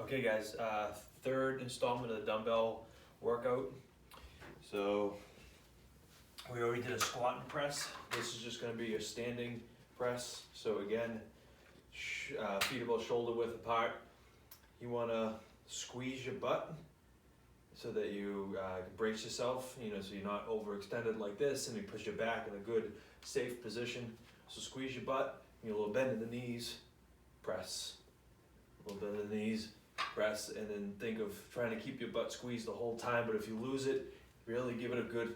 Okay guys, third installment of the dumbbell workout. So we already did a squat and press. This is just going to be a standing press. So again, feet about shoulder width apart. You want to squeeze your butt so that you brace yourself, so you're not overextended like this, and you push your back in a good, safe position. So squeeze your butt, a little bend in the knees, press. A little bend in the knees, press, and then think of trying to keep your butt squeezed the whole time, but if you lose it, really give it a good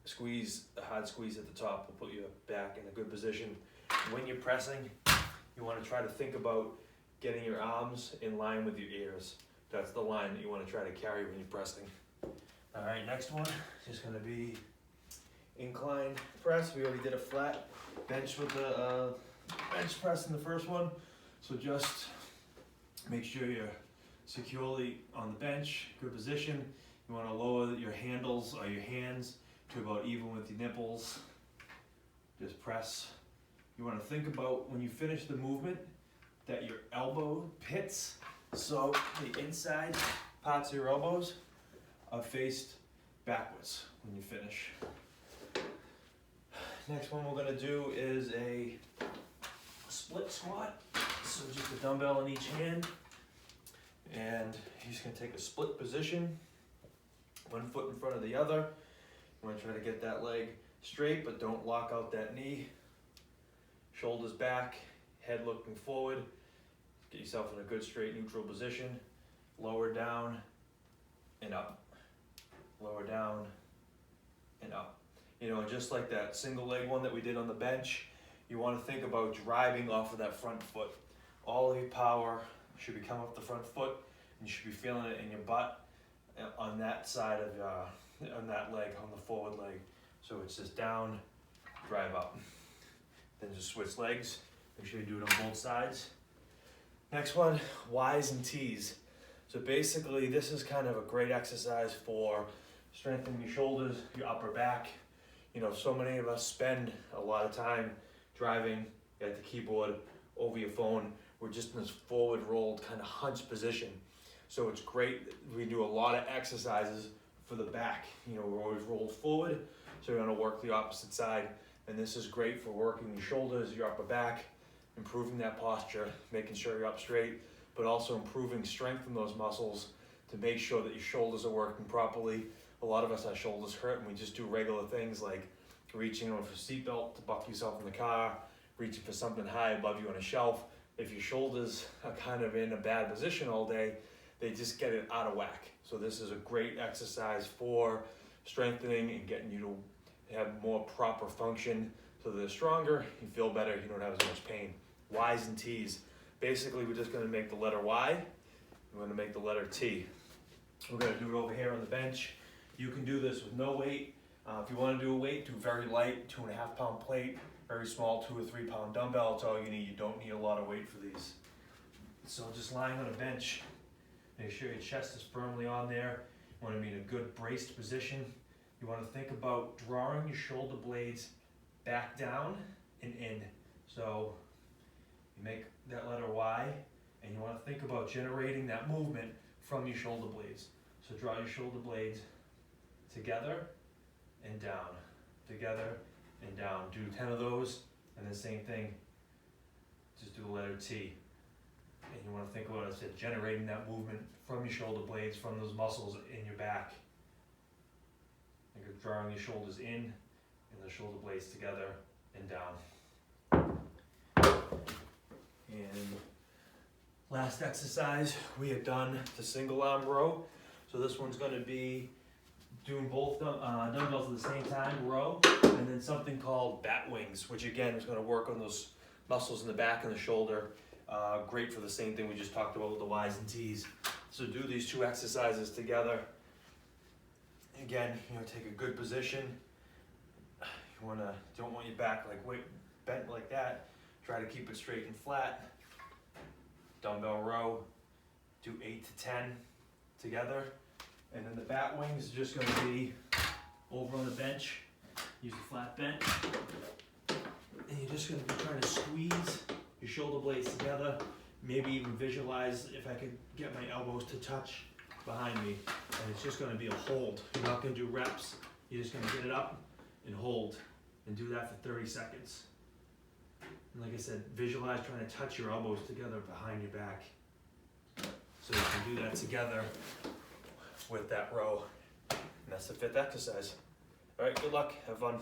squeeze, a hard squeeze at the top will put you back in a good position. When you're pressing, you want to try to think about getting your arms in line with your ears. That's the line that you want to try to carry when you're pressing. All right, next one is just going to be incline press. We already did a flat bench with the bench press in the first one, so just make sure you're securely on the bench, good position. You want to lower your handles or your hands to about even with your nipples. Just press. You want to think about when you finish the movement that your elbow pits, so the inside parts of your elbows are faced backwards when you finish. Next one we're going to do is a split squat. So just a dumbbell in each hand, and you're just going to take a split position, one foot in front of the other. You want to try to get that leg straight, but don't lock out that knee. Shoulders back, head looking forward. Get yourself in a good straight neutral position. Lower down and up. Lower down and up. Just like that single leg one that we did on the bench, you want to think about driving off of that front foot. All of your power should be coming up the front foot, and you should be feeling it in your butt on that side of on that leg, on the forward leg. So it's just down, drive up. Then just switch legs. Make sure you do it on both sides. Next one, Y's and T's. So basically, this is kind of a great exercise for strengthening your shoulders, your upper back. So many of us spend a lot of time driving at the keyboard, over your phone. We're just in this forward rolled kind of hunch position. So it's great. We do a lot of exercises for the back. We're always rolled forward, so you're going to work the opposite side. And this is great for working your shoulders, your upper back, improving that posture, making sure you're up straight, but also improving strength in those muscles to make sure that your shoulders are working properly. A lot of us, our shoulders hurt, and we just do regular things like reaching over for a seatbelt to buck yourself in the car, reaching for something high above you on a shelf. If your shoulders are kind of in a bad position all day, they just get it out of whack. So this is a great exercise for strengthening and getting you to have more proper function so they're stronger, you feel better, you don't have as much pain. Y's and T's. Basically, we're just going to make the letter Y, we're going to make the letter T. We're going to do it over here on the bench. You can do this with no weight. If you want to do a weight, do very light, 2.5 pound plate, very small 2 or 3 pound dumbbell. That's all you need. You don't need a lot of weight for these. So just lying on a bench, make sure your chest is firmly on there. You want to be in a good braced position. You want to think about drawing your shoulder blades back down and in. So you make that letter Y, and you want to think about generating that movement from your shoulder blades. So draw your shoulder blades together and down, together and down. Do 10 of those, and the same thing, just do the letter T. And you want to think about, as I said, generating that movement from your shoulder blades, from those muscles in your back. And you're drawing your shoulders in and the shoulder blades together and down. And last exercise, we have done the single arm row. So this one's going to be doing both dumbbells at the same time, row, and then something called bat wings, which again is going to work on those muscles in the back and the shoulder. Great for the same thing we just talked about with the Y's and T's. So do these two exercises together. Again, take a good position. You don't want your back bent like that. Try to keep it straight and flat. Dumbbell row, do 8 to 10 together. And then the bat wings is just going to be over on the bench. Use a flat bench. And you're just going to be trying to squeeze your shoulder blades together. maybe even visualize if I could get my elbows to touch behind me. And it's just gonna be a hold. You're not gonna do reps. You're just gonna get it up and hold and do that for 30 seconds. And like I said, visualize trying to touch your elbows together behind your back. So you can do that together with that row. And that's the fifth exercise. All right, good luck, have fun.